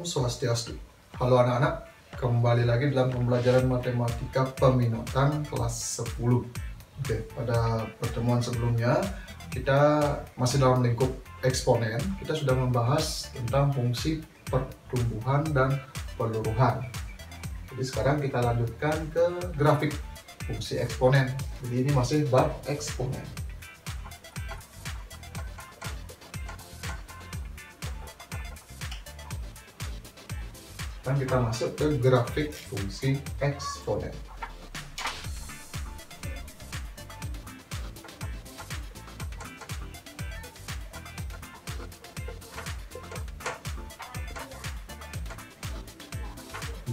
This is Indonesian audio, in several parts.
Swastiastu. Halo anak-anak, kembali lagi dalam pembelajaran matematika peminatan kelas 10. Oke, pada pertemuan sebelumnya kita masih dalam lingkup eksponen. Kita sudah membahas tentang fungsi pertumbuhan dan peluruhan. Jadi sekarang kita lanjutkan ke grafik fungsi eksponen. Jadi ini masih bab eksponen. Dan kita masuk ke grafik fungsi eksponen.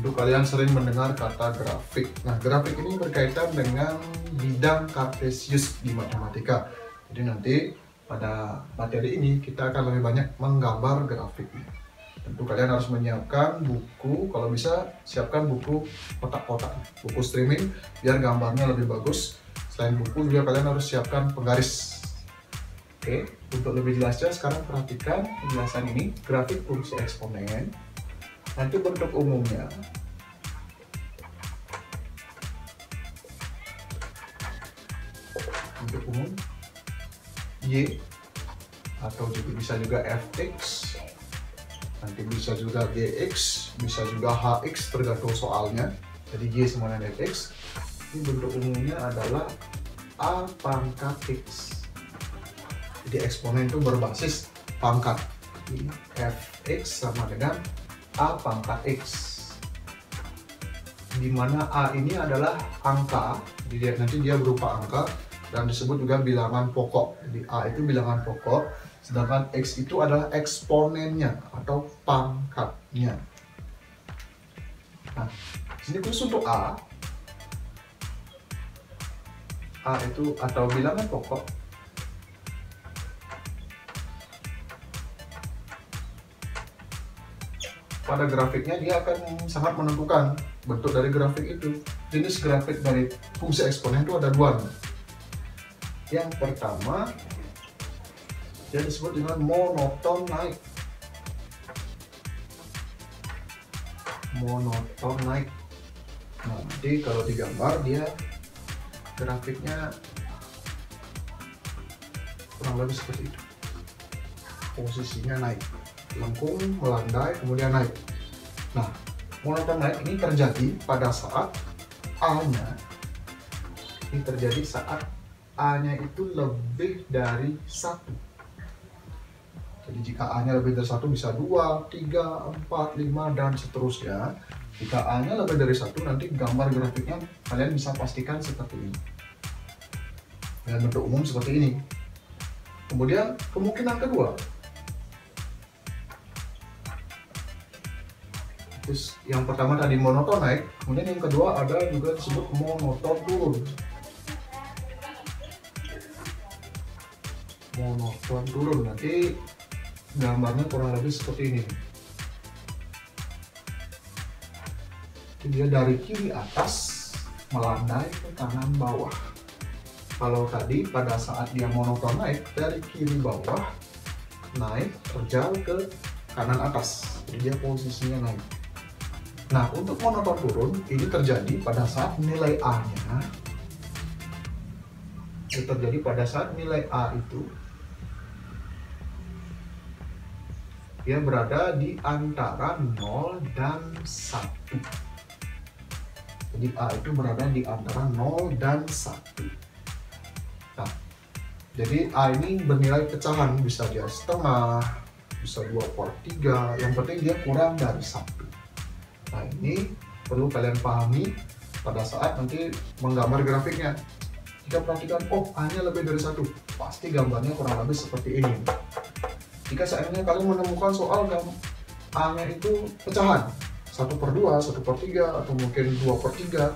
Untuk kalian sering mendengar kata grafik. Nah, grafik ini berkaitan dengan bidang kartesius di matematika. Jadi nanti pada materi ini kita akan lebih banyak menggambar grafiknya. Tentu kalian harus menyiapkan buku, kalau bisa siapkan buku kotak-kotak, buku streaming biar gambarnya lebih bagus. Selain buku juga kalian harus siapkan penggaris. Oke, untuk lebih jelasnya sekarang perhatikan penjelasan ini, grafik fungsi eksponen. Nanti bentuk umumnya bentuk umum Y atau juga bisa juga Fx, nanti bisa juga Gx, bisa juga Hx tergantung soalnya. Jadi Y sama dengan Fx. Ini bentuk umumnya adalah A pangkat X. Jadi eksponen itu berbasis pangkat. Jadi Fx sama dengan A pangkat X, dimana A ini adalah angka, jadi nanti dia berupa angka dan disebut juga bilangan pokok. Jadi A itu bilangan pokok, sedangkan X itu adalah eksponennya atau pangkatnya. Nah, sini khusus untuk A itu atau bilangan pokok pada grafiknya dia akan sangat menentukan bentuk dari grafik itu. Jenis grafik dari fungsi eksponen itu ada dua. Yang pertama dia disebut dengan monoton naik. Monoton naik. Nah, nanti kalau digambar dia grafiknya kurang lebih seperti itu. Posisinya naik, lengkung, melandai, kemudian naik. Nah, monoton naik ini terjadi pada saat A-nya ini terjadi saat A-nya itu lebih dari 1. Jadi jika A-nya lebih dari 1 bisa 2, 3, 4, 5 dan seterusnya. Jika A-nya lebih dari 1 nanti gambar grafiknya kalian bisa pastikan seperti ini. Dengan bentuk umum seperti ini. Kemudian kemungkinan kedua, terus yang pertama tadi monoton naik, kemudian yang kedua ada juga disebut monoton turun. Monoton turun, nanti gambarnya kurang lebih seperti ini. Jadi dia dari kiri atas melandai ke kanan bawah. Kalau tadi pada saat dia monoton naik dari kiri bawah naik terjal ke kanan atas, jadi dia posisinya naik. Nah, untuk monoton turun ini terjadi pada saat nilai A-nya itu dia berada di antara 0 dan 1. Jadi A itu berada di antara 0 dan 1. Nah, jadi A ini bernilai pecahan, bisa dia setengah, bisa 2/3, yang penting dia kurang dari 1. Nah, ini perlu kalian pahami pada saat nanti menggambar grafiknya. Jika perhatikan, oh A-nya lebih dari 1, pasti gambarnya kurang lebih seperti ini. Jika seandainya kalian menemukan soal A-nya itu pecahan 1/2, 1/3, atau mungkin 2/3,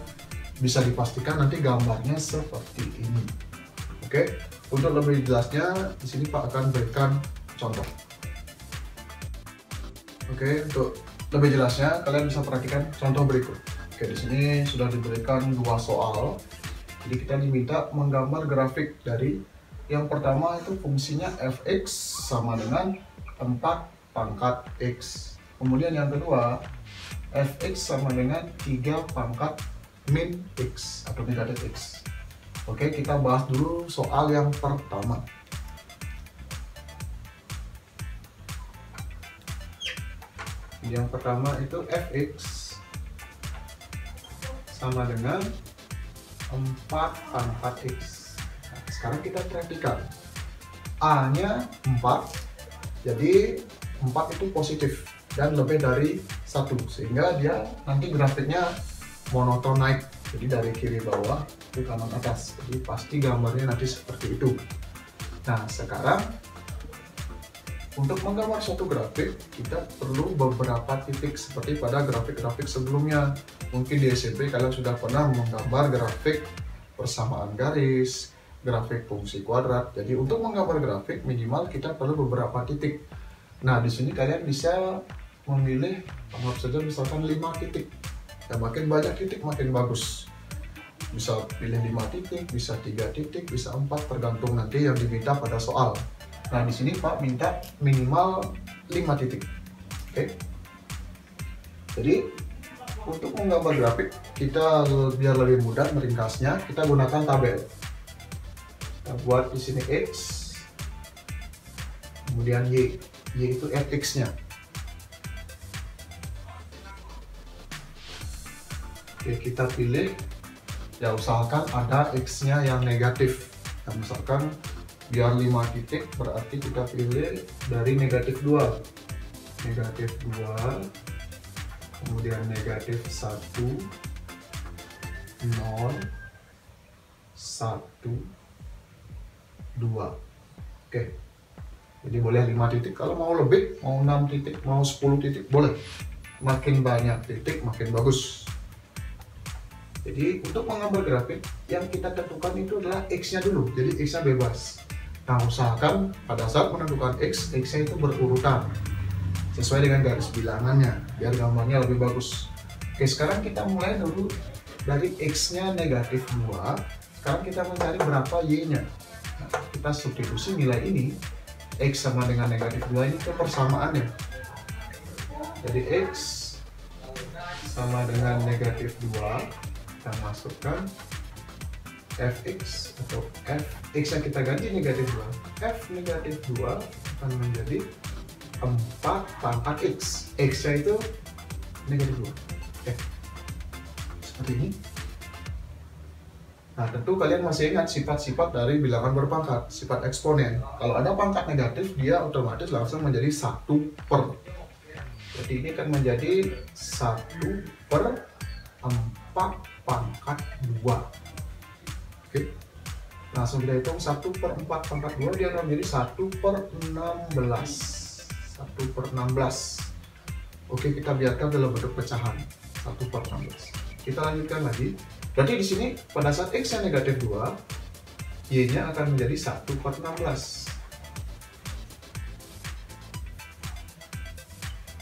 bisa dipastikan nanti gambarnya seperti ini. Oke, untuk lebih jelasnya di sini Pak akan berikan contoh. Oke, untuk lebih jelasnya kalian bisa perhatikan contoh berikut. Oke, di sini sudah diberikan 2 soal. Jadi kita diminta menggambar grafik dari yang pertama itu fungsinya Fx sama dengan 4 pangkat X. Kemudian yang kedua, fx sama dengan 3 pangkat min x atau negatif x. Oke, kita bahas dulu soal yang pertama. Yang pertama itu fx sama dengan 4 pangkat x. Nah, sekarang kita perhatikan a nya 4, jadi 4 itu positif dan lebih dari 1, sehingga dia nanti grafiknya monoton naik, jadi dari kiri bawah ke kanan atas, jadi pasti gambarnya nanti seperti itu. Nah, sekarang untuk menggambar suatu grafik kita perlu beberapa titik seperti pada grafik-grafik sebelumnya. Mungkin di SMP kalian sudah pernah menggambar grafik persamaan garis, grafik fungsi kuadrat. Jadi untuk menggambar grafik minimal kita perlu beberapa titik. Nah, di sini kalian bisa memilih, anggap saja misalkan 5 titik. Ya, makin banyak titik makin bagus. Bisa pilih 5 titik, bisa 3 titik, bisa 4, tergantung nanti yang diminta pada soal. Nah, di sini Pak minta minimal 5 titik. Oke. Jadi untuk menggambar grafik kita biar lebih mudah meringkasnya, kita gunakan tabel. Kita buat di sini x, kemudian y itu fx-nya. Oke, kita pilih, ya usahakan ada x-nya yang negatif. Nah, misalkan biar 5 titik berarti kita pilih dari negatif 2, kemudian negatif 1, 0, 1, 2. Oke, jadi boleh 5 titik, kalau mau lebih, mau 6 titik, mau 10 titik boleh. Makin banyak titik makin bagus. Jadi untuk menggambar grafik yang kita tentukan itu adalah x-nya dulu, jadi x-nya bebas. Nah, usahakan pada saat menentukan x-nya itu berurutan sesuai dengan garis bilangannya biar gambarnya lebih bagus. Oke, sekarang kita mulai dulu dari x-nya negatif 2. Sekarang kita mencari berapa y-nya. Nah, kita substitusi nilai ini, x sama dengan negatif 2 ini ke persamaannya. Jadi x sama dengan negatif 2, kita masukkan fx atau fx yang kita ganti negatif 2, f negatif 2 akan menjadi 4 pangkat x, x-nya itu negatif 2. Oke, seperti ini. Nah, tentu kalian masih ingat sifat-sifat dari bilangan berpangkat, sifat eksponen. Kalau ada pangkat negatif, dia otomatis langsung menjadi 1 per. Jadi ini akan menjadi 1 per 4 pangkat 2. Oke, langsung kita hitung 1 per 4 pangkat 2, dia akan menjadi 1 per 16. 1 per 16. Oke, kita biarkan dalam bentuk pecahan 1 per 16. Kita lanjutkan lagi. Berarti di sini pada saat x-nya negatif 2, y-nya akan menjadi 1 per 16.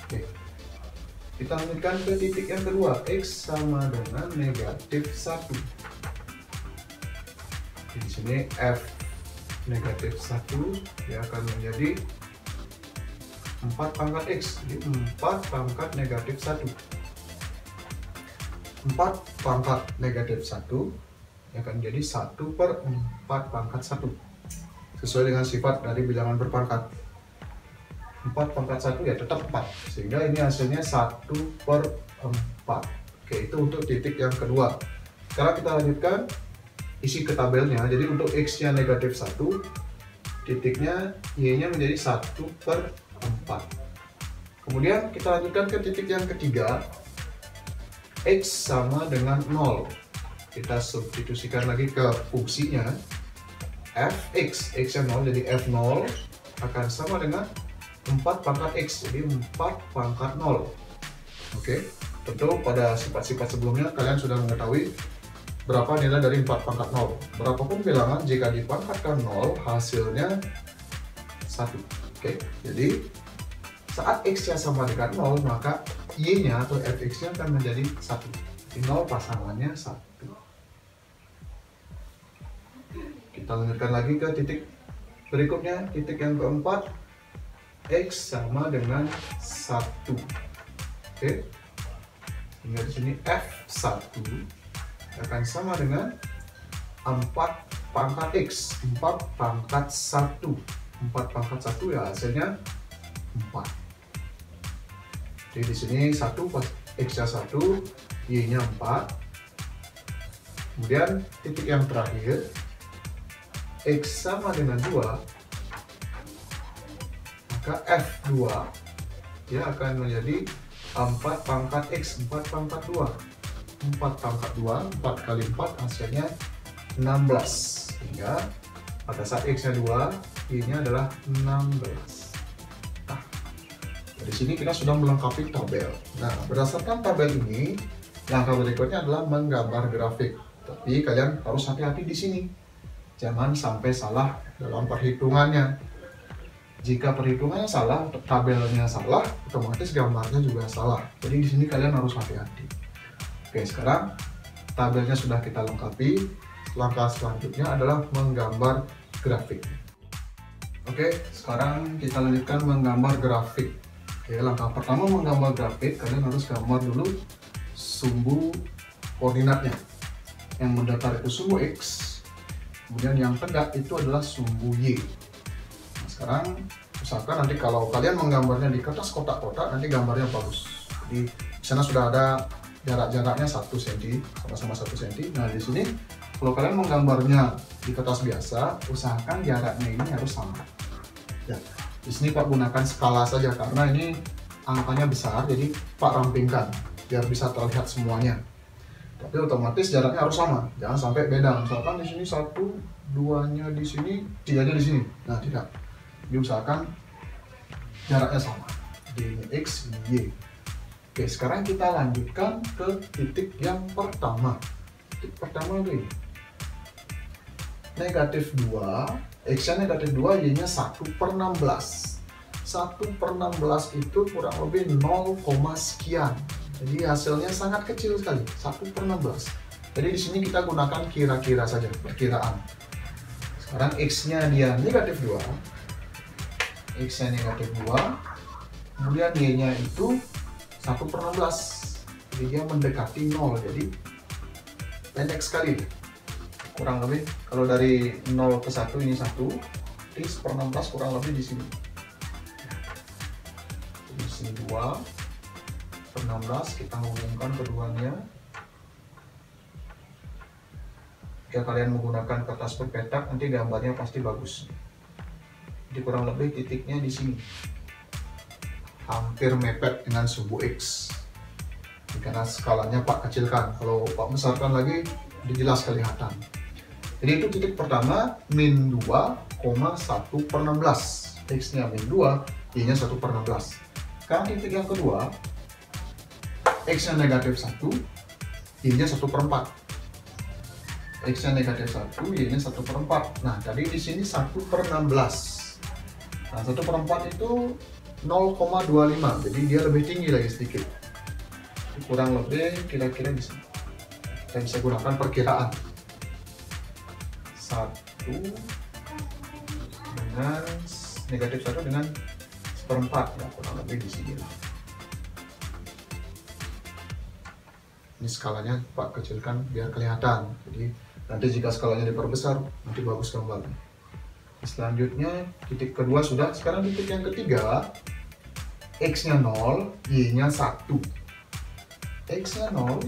Oke, kita lanjutkan ke titik yang kedua, x sama dengan negatif 1. Di sini f negatif 1 dia akan menjadi 4 pangkat x, jadi 4 pangkat negatif 1. 4 pangkat negatif 1 akan menjadi 1 per 4 pangkat 1 sesuai dengan sifat dari bilangan berpangkat. 4 pangkat 1 ya tetap 4, sehingga ini hasilnya 1 per 4. Oke, itu untuk titik yang kedua. Sekarang kita lanjutkan isi ke tabelnya. Jadi untuk x-nya negatif 1, titiknya y-nya menjadi 1 per 4. Kemudian kita lanjutkan ke titik yang ketiga, x sama dengan 0. Kita substitusikan lagi ke fungsinya fx, x-nya 0, jadi f0 akan sama dengan 4 pangkat x, jadi 4 pangkat 0. Oke, tentu pada sifat-sifat sebelumnya kalian sudah mengetahui berapa nilai dari 4 pangkat 0. Berapapun bilangan jika dipangkatkan 0 hasilnya 1. Oke, jadi saat x-nya sama dengan 0 maka y-nya atau fx-nya akan menjadi 1. Jadi 0 pasangannya 1. Kita lanjutkan lagi ke titik berikutnya, titik yang keempat, x sama dengan 1. Oke. Sehingga di sini F1 akan sama dengan 4 pangkat X. 4 pangkat 1. 4 pangkat 1 ya hasilnya 4. Jadi di sini 1 X-nya 1, Y-nya 4. Kemudian titik yang terakhir, X sama dengan 2, maka F2 dia akan menjadi 4 pangkat X, 4 pangkat 2. 4 pangkat 2, 4 kali 4 hasilnya 16. Sehingga pada saat X-nya 2, Y-nya adalah 16. Nah, dari sini kita sudah melengkapi tabel. Nah, berdasarkan tabel ini, langkah berikutnya adalah menggambar grafik. Tapi kalian harus hati-hati di sini. Jangan sampai salah dalam perhitungannya. Jika perhitungannya salah, tabelnya salah, otomatis gambarnya juga salah. Jadi di sini kalian harus hati-hati. Oke, sekarang tabelnya sudah kita lengkapi. Langkah selanjutnya adalah menggambar grafik. Oke, sekarang kita lanjutkan menggambar grafik. Oke, langkah pertama menggambar grafik, kalian harus gambar dulu sumbu koordinatnya. Yang mendatar itu sumbu X, kemudian yang tegak itu adalah sumbu Y. Nah, sekarang usahakan nanti kalau kalian menggambarnya di kertas kotak-kotak, nanti gambarnya bagus. Jadi di sana sudah ada jarak-jaraknya 1 cm, sama-sama 1 cm. Nah, di sini kalau kalian menggambarnya di kertas biasa, usahakan jaraknya ini harus sama. Ya, di sini Pak gunakan skala saja karena ini angkanya besar, jadi Pak rampingkan biar bisa terlihat semuanya. Tapi otomatis jaraknya harus sama, jangan sampai beda. Misalkan di sini 1, 2-nya di sini, 3-nya di sini. Nah, tidak. Diusahakan jaraknya sama. Jadi ini X, ini Y. Oke, sekarang kita lanjutkan ke titik yang pertama. Titik pertama itu ini. Negatif 2, X-nya negatif 2, Y-nya 1/16. 1/16 itu kurang lebih 0, sekian. Jadi hasilnya sangat kecil sekali, 1/16. Jadi di sini kita gunakan kira-kira saja, perkiraan. Sekarang X-nya dia negatif 2, X-nya negatif 2, kemudian Y-nya itu 1/16. Jadi dia mendekati 0, jadi pendek sekali. Kurang lebih, kalau dari 0 ke 1 ini 1, jadi 1/16 kurang lebih di sini. Di sini 2. 16 kita hubungkan keduanya. Jika kalian menggunakan kertas berpetak, nanti gambarnya pasti bagus. Jadi kurang lebih titiknya di sini, hampir mepet dengan sumbu X. Karena skalanya Pak kecilkan, kalau Pak besarkan lagi jelas kelihatan. Jadi itu titik pertama, min 2,1/16. X-nya min 2, Y-nya 1/16. Sekarang titik yang kedua, X-nya negatif 1, Y-nya 1/4. X-nya negatif 1, Y-nya 1/4. Nah, tadi di sini 1/16. Nah, 1/4 itu 0,25, jadi dia lebih tinggi lagi sedikit. Kurang lebih kira-kira bisa. Kita bisa gunakan perkiraan. 1 dengan negatif 1 dengan 1/4, ya kurang lebih di sini. Ini skalanya Pak kecilkan biar kelihatan. Jadi nanti jika skalanya diperbesar, nanti bagus gambarnya. Selanjutnya titik kedua sudah. Sekarang titik yang ketiga, X-nya 0, Y-nya 1. X-nya 0,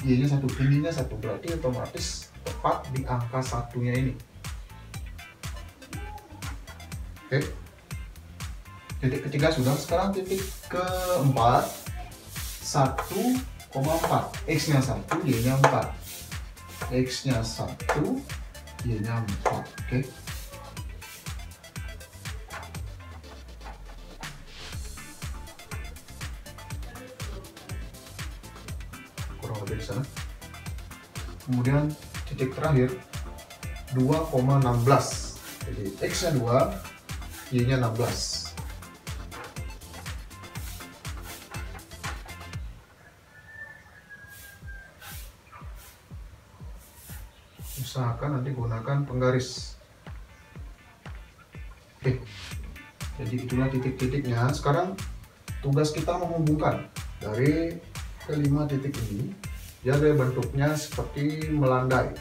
Y-nya 1, tingginya 1, berarti otomatis tepat di angka 1-nya ini. Oke. Titik ketiga sudah. Sekarang titik keempat, 1,4. X-nya 1, Y-nya 4. X-nya 1, Y-nya 4. Oke. Kurang lebih di sana. Kemudian titik terakhir 2,16. Jadi X-nya 2, Y-nya 16. Usahakan nanti gunakan penggaris. Oke, jadi itulah titik-titiknya. Sekarang tugas kita menghubungkan. dari kelima titik ini, dia bentuknya seperti melandai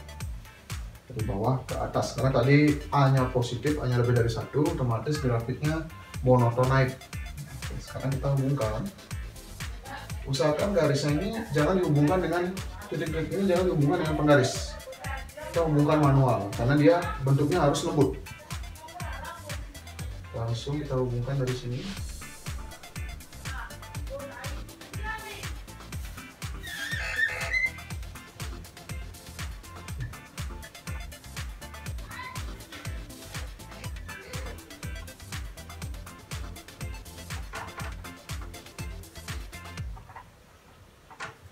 dari bawah ke atas. Karena tadi A-nya positif, A-nya lebih dari 1, otomatis grafiknya monoton naik. Oke, sekarang kita hubungkan. Usahakan garisnya ini jangan dihubungkan dengan titik-titik ini, jangan dihubungkan dengan penggaris. Kita hubungkan manual karena dia bentuknya harus lembut. Langsung kita hubungkan dari sini.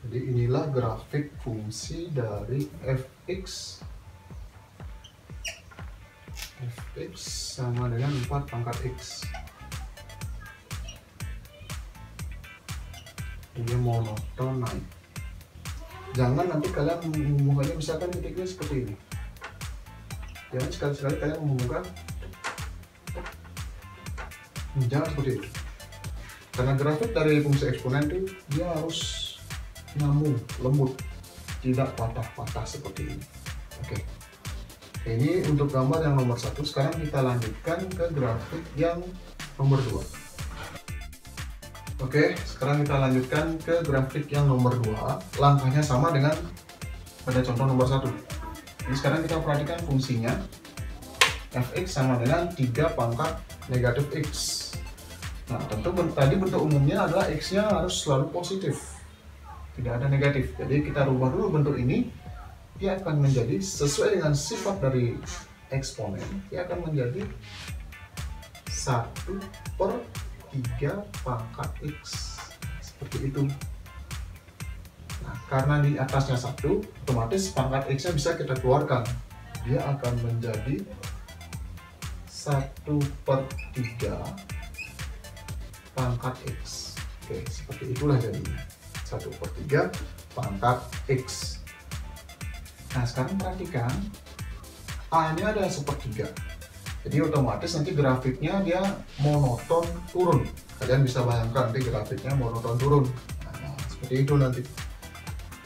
Jadi inilah grafik fungsi dari fx. Fx sama dengan 4 pangkat x. Ini monoton naik. Jangan nanti kalian menghubungkannya misalkan titiknya seperti ini. Jangan sekali-sekali kalian menghubungkan. Jangan seperti itu. Karena grafik dari fungsi eksponen itu dia harus nyambung, lembut, tidak patah-patah seperti ini. Oke. Ini untuk gambar yang nomor 1. Sekarang kita lanjutkan ke grafik yang nomor 2. Oke, sekarang kita lanjutkan ke grafik yang nomor 2. Langkahnya sama dengan pada contoh nomor 1. Jadi sekarang kita perhatikan fungsinya. Fx sama dengan 3 pangkat negatif x. Nah, tentu tadi bentuk umumnya adalah x-nya harus selalu positif, tidak ada negatif. Jadi kita rubah dulu bentuk ini. Dia akan menjadi sesuai dengan sifat dari eksponen. Dia akan menjadi 1/3 pangkat x. Seperti itu. Nah, karena di atasnya 1, otomatis pangkat x-nya bisa kita keluarkan. Dia akan menjadi 1/3 pangkat x. Oke, seperti itulah jadinya. 1/3 pangkat x. Nah, sekarang perhatikan A-nya ada 1/3. Jadi otomatis nanti grafiknya dia monoton turun. Kalian bisa bayangkan nanti grafiknya monoton turun. Nah, seperti itu nanti.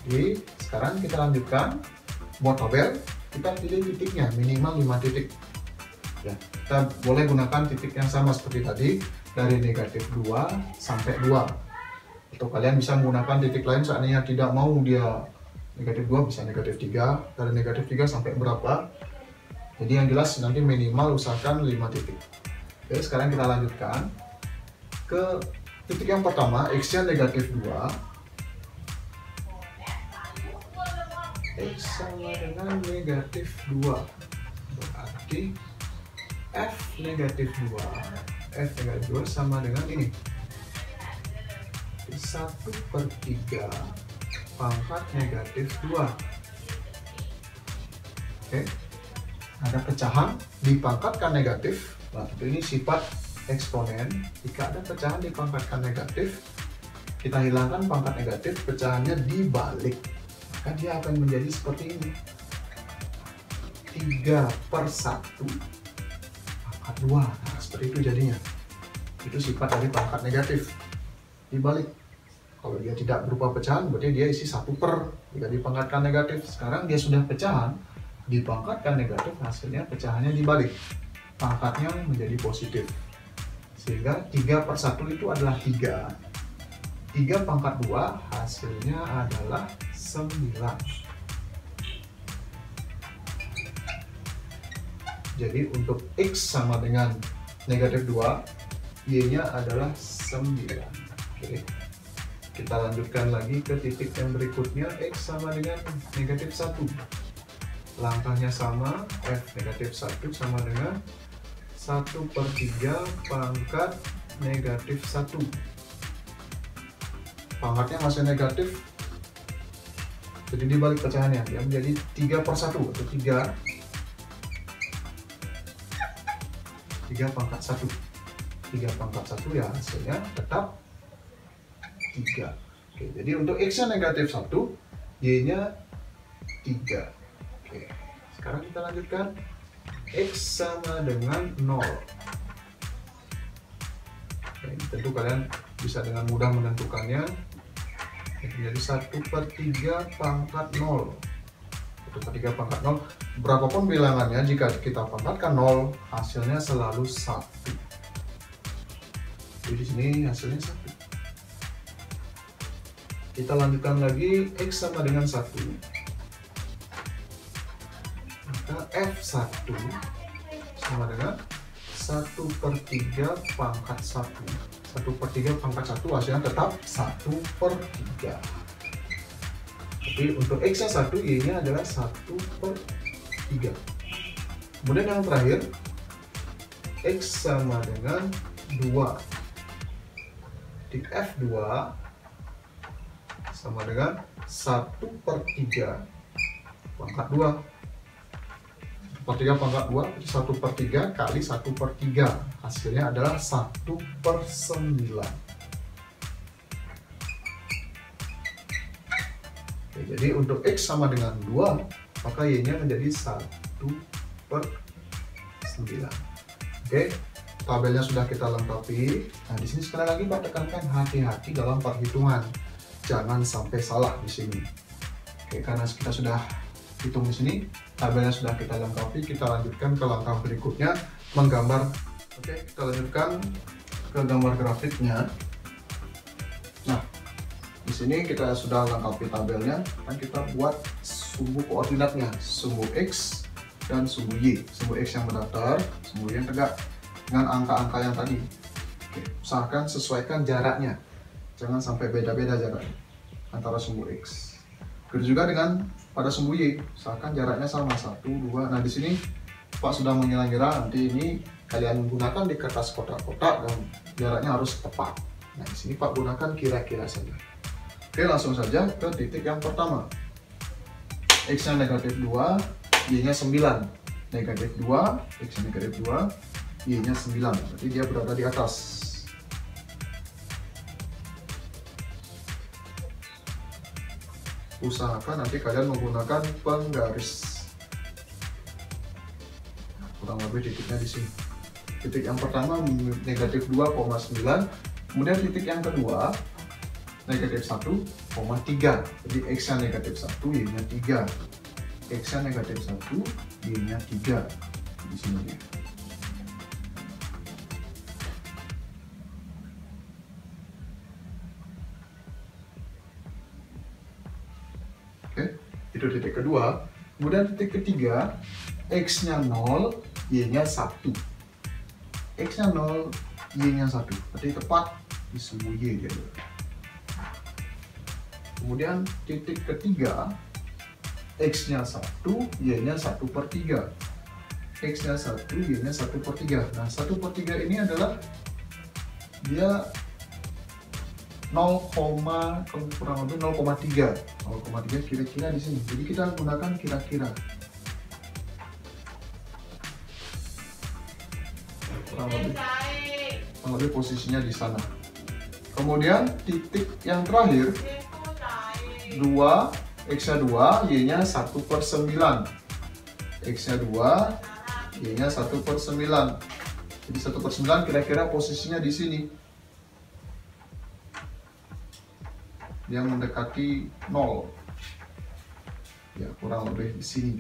Jadi sekarang kita lanjutkan buat tabel. Kita pilih titiknya minimal 5 titik. Ya, kita boleh gunakan titik yang sama seperti tadi, dari negatif 2 sampai 2. Atau kalian bisa menggunakan titik lain seandainya tidak mau dia negatif 2, bisa negatif 3, dari negatif 3 sampai berapa. Jadi yang jelas nanti minimal usahakan 5 titik. Oke, sekarang kita lanjutkan ke titik yang pertama, x-nya negatif 2. X sama dengan negatif 2. Berarti F negatif 2. F negatif 2 sama dengan ini. 1/3 pangkat negatif 2. Oke, ada pecahan dipangkatkan negatif. Nah, ini sifat eksponen. Jika ada pecahan dipangkatkan negatif, kita hilangkan pangkat negatif, pecahannya dibalik, maka dia akan menjadi seperti ini. 3/1 pangkat 2. Nah, seperti itu jadinya. Itu sifat dari pangkat negatif dibalik. Kalau dia tidak berupa pecahan, berarti dia isi 1/. Jika dipangkatkan negatif, sekarang dia sudah pecahan, dipangkatkan negatif, hasilnya pecahannya dibalik. Pangkatnya menjadi positif. Sehingga 3/1 itu adalah 3. 3 pangkat 2 hasilnya adalah 9. Jadi untuk X sama dengan negatif 2, Y-nya adalah 9. Oke. Kita lanjutkan lagi ke titik yang berikutnya, X sama dengan negatif 1. Langkahnya sama, F negatif 1 sama dengan 1/3 pangkat negatif 1. Pangkatnya masih negatif, jadi dibalik pecahannya, dia menjadi 3/1 atau 3 pangkat 1. 3 pangkat 1 ya hasilnya tetap 3. Oke, jadi untuk X-nya negatif 1, Y-nya 3. Oke, sekarang kita lanjutkan. X sama dengan 0. Oke, tentu kalian bisa dengan mudah menentukannya. Jadi 1/3 pangkat 0. 1/3 pangkat 0. Berapapun bilangannya, jika kita pangkatkan 0, hasilnya selalu 1. Jadi di sini hasilnya 1. Kita lanjutkan lagi, X sama dengan 1. Maka F1 sama dengan 1/3 pangkat 1. 1/3 pangkat 1 hasilnya tetap 1/3. Tapi untuk X nya 1, Y nya adalah 1/3. Kemudian yang terakhir, X sama dengan 2. Di F2 sama dengan 1/3 pangkat 2. 1/3 pangkat 2, 1/3 kali 1/3. Hasilnya adalah 1/9. Oke, jadi untuk X sama dengan 2, maka Y-nya menjadi 1/9. Oke, tabelnya sudah kita lengkapi. Nah, di sini sekali lagi Pak tekankan hati-hati dalam perhitungan. Jangan sampai salah di sini. Oke, karena kita sudah hitung di sini, tabelnya sudah kita lengkapi, kita lanjutkan ke langkah berikutnya, menggambar. Oke, kita lanjutkan ke gambar grafiknya. Nah, di sini kita sudah lengkapi tabelnya, dan kita buat sumbu koordinatnya, sumbu X dan sumbu Y. Sumbu X yang mendatar, sumbu Y yang tegak, dengan angka-angka yang tadi. Oke, usahakan sesuaikan jaraknya. Jangan sampai beda-beda jaraknya antara sumbu X. Begitu juga dengan pada sumbu Y, usahakan jaraknya sama 1, 2. Nah, di sini Pak sudah mengira-ngira nanti ini kalian menggunakan di kertas kotak-kotak dan jaraknya harus tepat. Nah, di sini Pak gunakan kira-kira saja. Oke, langsung saja ke titik yang pertama. X-nya negatif 2, Y-nya 9. Negatif 2, X-nya negatif 2, Y-nya 9. Berarti dia berada di atas. Usahakan nanti kalian menggunakan penggaris. Kurang lebih titiknya di sini. Titik yang pertama negatif 2,9, kemudian titik yang kedua negatif 1,3. Jadi X-nya negatif 1, Y-nya 3. X-nya negatif 1, Y-nya 3. Di sini ya. Itu titik kedua. Kemudian titik ketiga, X-nya 0, Y-nya 1. X-nya 0, Y-nya 1. Berarti tepat di sumbu Y dia. Kemudian titik ketiga, X-nya 1, Y-nya 1/3. X-nya 1, Y-nya 1/3. Nah, 1/3 ini adalah dia 0, kurang lebih 0,3. 0,3 kira-kira di sini. Jadi kita gunakan kira-kira. Kurang lebih posisinya di sana. Kemudian titik yang terakhir 2, X-nya 2, Y-nya 1/9. X-nya 2, Y-nya 1/9. Jadi 1/9 kira-kira posisinya di sini. Yang mendekati 0. Ya, kurang lebih di sini.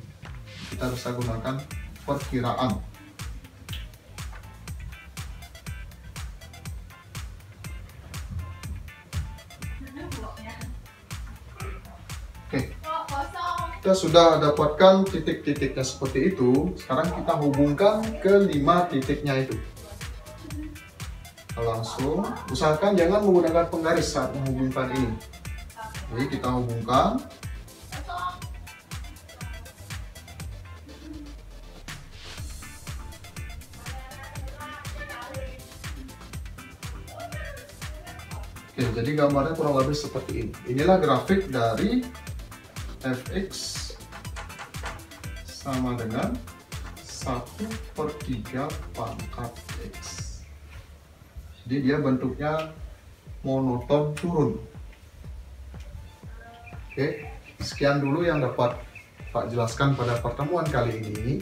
Kita bisa gunakan perkiraan. Oke. Kita sudah dapatkan titik-titiknya seperti itu. Sekarang kita hubungkan ke 5 titiknya itu. Langsung usahakan jangan menggunakan penggaris saat menghubungkan ini. Jadi kita hubungkan. Oke, jadi gambarnya kurang lebih seperti ini. Inilah grafik dari Fx sama dengan 1/3 pangkat X. Jadi dia bentuknya monoton turun. Oke, sekian dulu yang dapat Pak jelaskan pada pertemuan kali ini.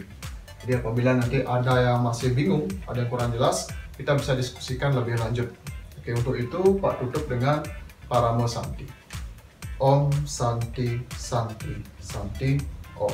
Jadi apabila nanti ada yang masih bingung, ada yang kurang jelas, kita bisa diskusikan lebih lanjut. Oke, untuk itu Pak tutup dengan parame santi. Om Santi Santi Santi Om.